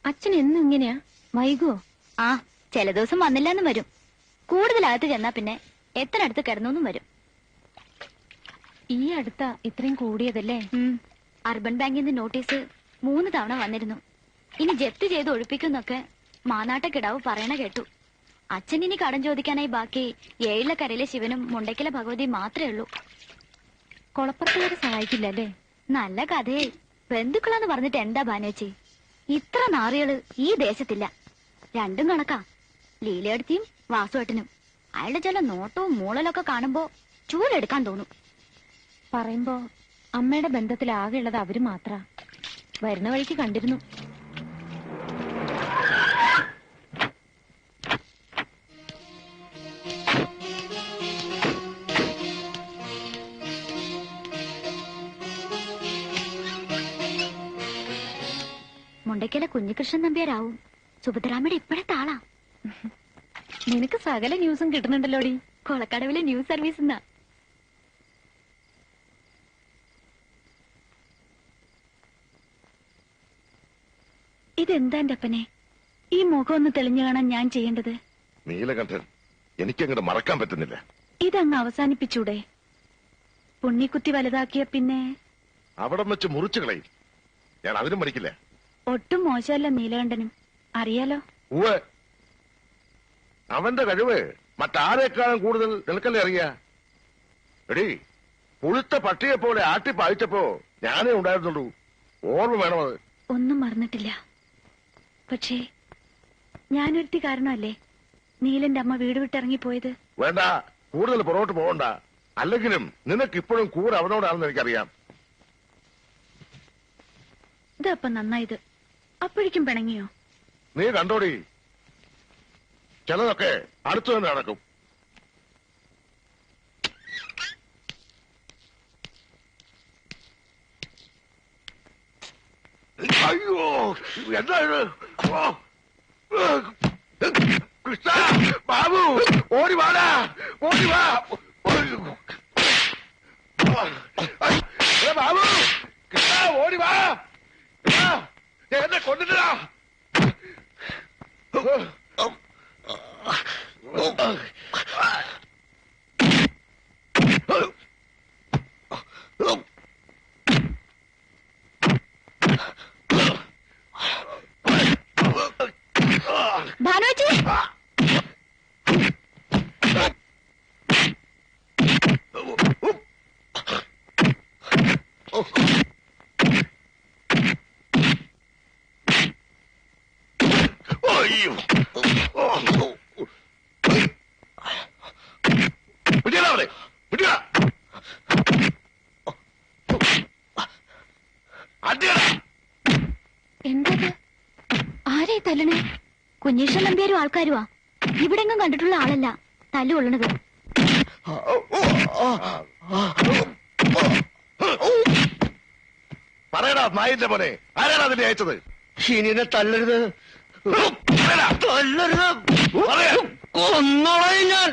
അച്ഛൻ എന്നും ഇങ്ങനെയാ? വൈകുവോ? ആ, ചില ദിവസം വന്നില്ലാന്നും വരും. കൂടുതലകത്ത് ചെന്നാ പിന്നെ എത്ര അടുത്ത് കിടന്നു വരും. ഈ അടുത്ത ഇത്രയും കൂടിയതല്ലേ? അർബൻ ബാങ്കിൽ നിന്ന് നോട്ടീസ് 3 തവണ വന്നിരുന്നു. ഇനി ജപ്തി ചെയ്ത് ഒഴിപ്പിക്കുന്നൊക്കെ മാനാട്ടക്കിടാവ് പറയണ കേട്ടു. അച്ഛൻ ഇനി കടം ചോദിക്കാനായി ബാക്കി ഏഴിലക്കരയിലെ ശിവനും മുണ്ടയ്ക്കലെ ഭഗവതിയും മാത്രമേ ഉള്ളൂ. കൊളപ്പുറത്തുകാരെ സഹായിക്കില്ലല്ലേ? നല്ല കഥയെ. ബന്ധുക്കളാന്ന് പറഞ്ഞിട്ട് എന്താ ഭാനുവച്ചി? ഇത്ര നാറികള് ഈ ദേശത്തില്ല. രണ്ടും കണക്കാ. ലീലയെടുത്തിയും വാസുവേട്ടനും. അയാളുടെ ചില നോട്ടവും മൂളലൊക്കെ കാണുമ്പോ ചൂലെടുക്കാൻ തോന്നും. പറയുമ്പോ അമ്മയുടെ ബന്ധത്തിൽ ആകെ ഉള്ളത് അവര് മാത്ര. വരുന്ന വഴിക്ക് കണ്ടിരുന്നു. മുണ്ടയ്ക്കലെ കുഞ്ഞികൃഷ്ണൻ നമ്പ്യാരാവും സുഭദ്രാമ്മയുടെ ഇപ്പോഴത്തെ ആളാ. നിനക്ക് സകല ന്യൂസും കിട്ടുന്നുണ്ടല്ലോടി. കൊളക്കടവിലെ ന്യൂസ് സർവീസ് എന്നാ. ഇതെന്താ എന്റെ അപ്പനെ ഈ മുഖം ഒന്ന് തെളിഞ്ഞു കാണാൻ ഞാൻ ചെയ്യേണ്ടത്? നീലകണ്ഠൻ, എനിക്കങ്ങോട്ട് മറക്കാൻ പറ്റുന്നില്ല. ഇതങ്ങ് അവസാനിപ്പിച്ചൂടെ? പുണ്ണിക്കുത്തി വലുതാക്കിയ പിന്നെ അവിടം വെച്ച് മുറിച്ചു കളയും. ഞാൻ അതിനും മടിക്കില്ല. ഒട്ടും മോശമല്ല നീലകണ്ഠനും, അറിയാലോ. ഉവ്വ്, അവന്റെ കഴിവ് മറ്റാരേക്കാളും കൂടുതൽ നിനക്കല്ലേ അറിയാ. എടീ, പുഴുത്ത പട്ടിയെ പോലെ ആട്ടിപ്പായിച്ചപ്പോ ഞാനേ ഉണ്ടായിരുന്നുള്ളൂ. ഓർമ്മ വേണം അത്. ഒന്നും മറന്നിട്ടില്ല. പക്ഷേ ഞാനൊരുത്തി കാരണമല്ലേ നീലന്റെ അമ്മ വീട് വിട്ടിറങ്ങിപ്പോയത്. വേണ്ട, കൂടുതൽ പുറകോട്ട് പോകണ്ട. അല്ലെങ്കിലും നിനക്കിപ്പോഴും കൂടെ അവനോടാണെന്ന് എനിക്കറിയാം. ഇതപ്പം നന്നായത്. അപ്പോഴേക്കും പിണങ്ങിയോ? നീ കണ്ടോടി, ചിലതൊക്കെ അടുത്തു തന്നെ നടക്കും. അയ്യോ, എന്താണ്? കൃഷ്ണ, ബാബു, ഓടി വാടാ, ഓടി വാ. ബാബു, കൃഷ്ണ, ഓടി വാ. എന്നെ കൊണ്ടിട്ടാ. ഭാനുവച്ചി, എന്തത്? ആരെ തല്ലണേ? കുഞ്ഞീഷ്ണൻ നമ്പ്യാരും ആൾക്കാരുവാ. ഇവിടെങ്ങും കണ്ടിട്ടുള്ള ആളല്ല തല്ലു കൊള്ളണത്. പറയടാ നായിന്റെ മോനെ, ആരാണ് അതിനെ അയച്ചത്? ഇനിനെ തല്ലരുത്, തല്ലരുത്, കൊന്നോളയും ഞാൻ.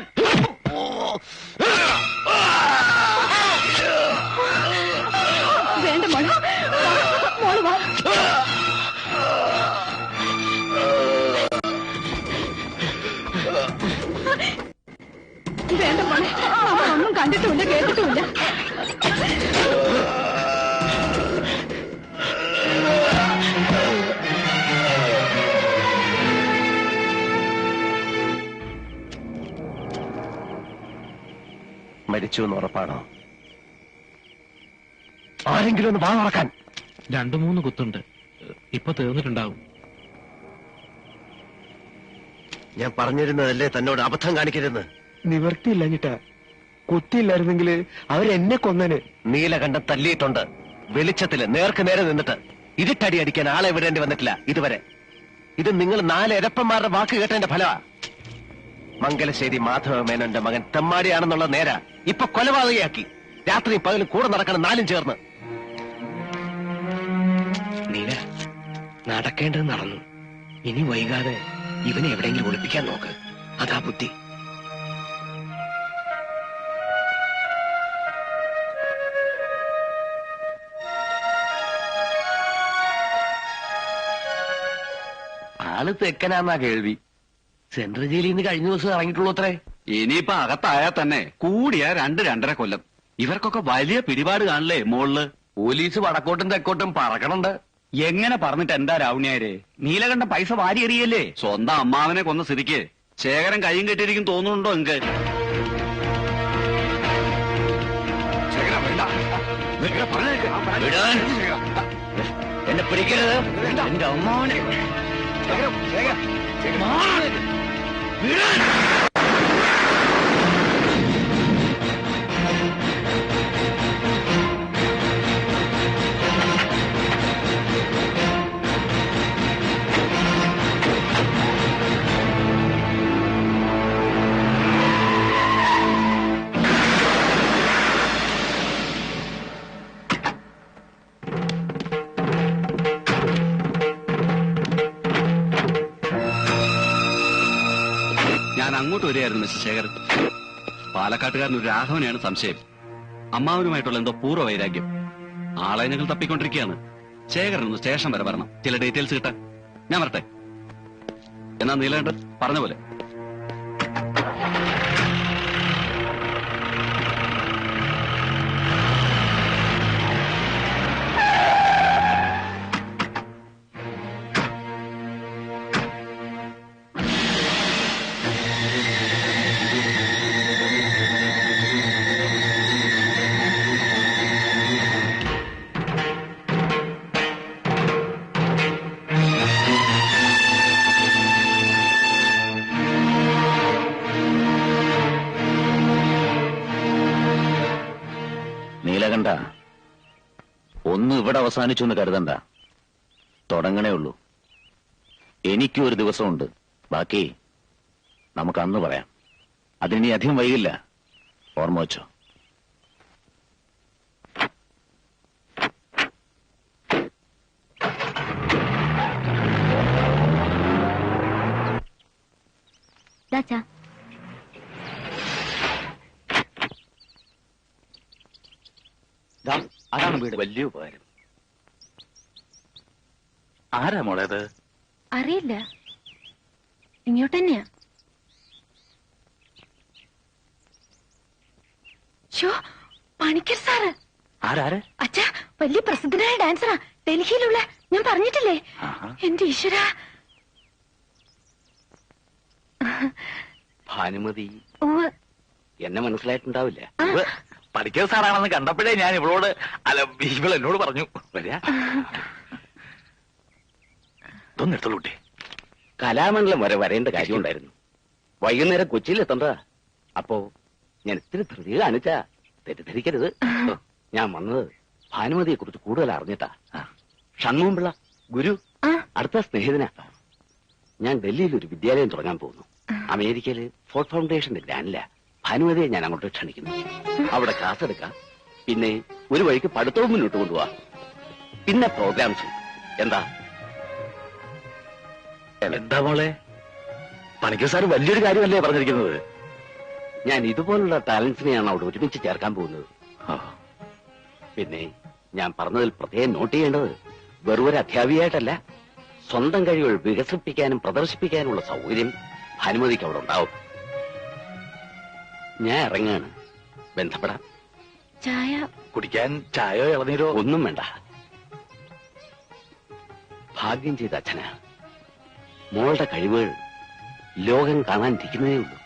വേണ്ട മോള്, മോള് വാ. വേണ്ട മോളെ, ഒന്നും കണ്ടിട്ടുമില്ല കേട്ടിട്ടുമില്ല. മരിച്ചു എന്ന് ഉറപ്പാണോ? ആരെങ്കിലും ഒന്ന് വാ തുറക്കാൻ. 2-3 കുത്തുണ്ട്. ഇപ്പൊ തീർന്നിട്ടുണ്ടാവും. ഞാൻ പറഞ്ഞിരുന്നതല്ലേ തന്നോട് അബദ്ധം കാണിക്കരുതെന്ന്. നിവർത്തിയില്ലഞ്ഞിട്ടാ. കുത്തിയില്ലായിരുന്നെങ്കിൽ അവരെന്നെ കൊന്നന്. നീലകണ്ഠൻ തല്ലിയിട്ടുണ്ട്. വെളിച്ചത്തില് നേർക്ക് നേരെ നിന്നിട്ട്. ഇരുട്ടടി അടിക്കാൻ ആളെ വിടേണ്ടി വന്നിട്ടില്ല ഇതുവരെ. ഇത് നിങ്ങൾ 4 എരപ്പന്മാരുടെ വാക്ക് കേട്ടതിന്റെ ഫലമാ. മംഗലശ്ശേരി മാധവ മേനോന്റെ മകൻ തെമ്മാടിയാണെന്നുള്ള നേര ഇപ്പൊ കൊലപാതകയാക്കി. രാത്രിയും പകലും കൂടെ നടക്കണം 4 ചേർന്ന്. നീല, നടക്കേണ്ടത് നടന്നു. ഇനി വൈകാതെ ഇവനെ എവിടെയെങ്കിലും ഒളിപ്പിക്കാൻ നോക്ക്. അതാ ബുദ്ധി. ആള് തെക്കനാന്നാ കേൾവി. സെൻട്രൽ ജയിലിൽ നിന്ന് കഴിഞ്ഞ ദിവസം ഇറങ്ങിയിട്ടുള്ളൂ അത്രേ. ഇനിയിപ്പൊ അകത്തായാൽ തന്നെ കൂടിയ 2-2.5 കൊല്ലം. ഇവർക്കൊക്കെ വലിയ പിടിപാട് കാണില്ലേ മോളില്. പോലീസ് വടക്കോട്ടും തെക്കോട്ടും പറക്കണുണ്ട്. എങ്ങനെ പറഞ്ഞിട്ട് എന്താ രാവണിയാരെ? നീലകണ്ഠൻ പൈസ വാരി എറിയല്ലേ? സ്വന്തം അമ്മാവനെ കൊന്ന സ്ഥിതിക്ക് ശേഖരൻ കയ്യും കെട്ടിയിരിക്കും തോന്നുന്നുണ്ടോ നിങ്ങക്ക്? എന്നെ പിടിക്കരുത്, എന്റെ അമ്മാവനെ. ഞാൻ അങ്ങോട്ട് വരികയായിരുന്നു മിസ്റ്റർ ശേഖർ. പാലക്കാട്ടുകാരൻ ഒരു രാഘവനെയാണ് സംശയം. അമ്മാവനുമായിട്ടുള്ള എന്തോ പൂർവ്വ വൈരാഗ്യം. ആളെ ഞങ്ങൾ തപ്പിക്കൊണ്ടിരിക്കുകയാണ്. ശേഖരനൊന്ന് സ്റ്റേഷൻ വരെ വരണം, ചില ഡീറ്റെയിൽസ് കിട്ടാൻ. ഞാൻ വരട്ടെ. എന്നാ നീലകണ്ഠൻ പറഞ്ഞ പോലെ. നീലകണ്ഠ, ഒന്നും ഇവിടെ അവസാനിച്ചു എന്ന് കരുതണ്ട. തുടങ്ങണേ ഉള്ളൂ. എനിക്കും ഒരു ദിവസമുണ്ട്. ബാക്കി നമുക്ക് അന്ന് പറയാം. അതിനി അധികം വൈകില്ല. ഓർമ്മ വെച്ചോ. അതാണ് വീട്. വലിയ ഉപകാരം. ആരാ മോളേത്? അറിയില്ല, ഇങ്ങോട്ട് തന്നെയാ. പണിക്കർ സാറ്. ആരാര്? അച്ഛാ, വലിയ പ്രസിദ്ധനായ ഡാൻസറാ, ഡൽഹിയിലുള്ള. ഞാൻ പറഞ്ഞിട്ടില്ലേ? എന്റെ ഈശ്വര. ഭാനുമതി എന്നെ മനസ്സിലായിട്ടുണ്ടാവില്ല. പഠിക്കൽ സാറാണെന്ന് കണ്ടപ്പോഴേ ഞാൻ ഇവളോട്, അല്ല ഇവളെന്നോട് പറഞ്ഞു വരിക. ഇതൊന്നെടുത്തോളൂ കുട്ടി. കലാമണ്ഡലം വരെ വരേണ്ട കാര്യമുണ്ടായിരുന്നു. വൈകുന്നേരം കൊച്ചിയിൽ എത്തണ്ട. അപ്പോ ഞാൻ ഇത്തിരി ധൃതി കാണിച്ചാ തെറ്റിദ്ധരിക്കരുത്. ഞാൻ വന്നത് ഭാനുമതിയെ കുറിച്ച് കൂടുതൽ അറിഞ്ഞിട്ടാ. ഷൺമുഖംപിള്ള ഗുരു അടുത്ത സ്നേഹിതനാ. ഞാൻ ഡൽഹിയിൽ ഒരു വിദ്യാലയം തുടങ്ങാൻ പോകുന്നു. അമേരിക്കയില് ഫോർട്ട് ഫൗണ്ടേഷന്റെ ഗ്രാൻഡിലാ. ഭാനുമതിയെ ഞാൻ അങ്ങോട്ട് ക്ഷണിക്കുന്നു. അവിടെ ക്ലാസ് എടുക്കാം, പിന്നെ ഒരു വഴിക്ക് പഠിത്തവും മുന്നോട്ട് കൊണ്ടുപോവാ, പിന്നെ പ്രോഗ്രാംസ്. എന്താ എന്താ മോളെ, പണിക്കർ സാർ വലിയൊരു കാര്യമല്ലേ പറഞ്ഞിരിക്കുന്നത്? ഞാൻ ഇതുപോലുള്ള ടാലൻസിനെയാണ് അവിടെ ഒരുമിച്ച് ചേർക്കാൻ പോകുന്നത്. പിന്നെ ഞാൻ പറഞ്ഞതിൽ പ്രത്യേകം നോട്ട് ചെയ്യേണ്ടത്, വെറും ഒരു അധ്യാപികയായിട്ടല്ല, സ്വന്തം കഴിവുകൾ വികസിപ്പിക്കാനും പ്രദർശിപ്പിക്കാനുമുള്ള സൗകര്യം ഭാനുമതിക്ക് അവിടെ ഉണ്ടാവും. ഞാൻ ഇറങ്ങാണ്. ബന്ധപ്പെടാം. ചായ കുടിക്കാൻ ചായയോ ഇളനീരോ? ഒന്നും വേണ്ട. ഭാഗ്യം ചെയ്ത അച്ഛനാ. മോളുടെ കഴിവുകൾ ലോകം കാണാനിരിക്കുന്നതേ ഉള്ളൂ.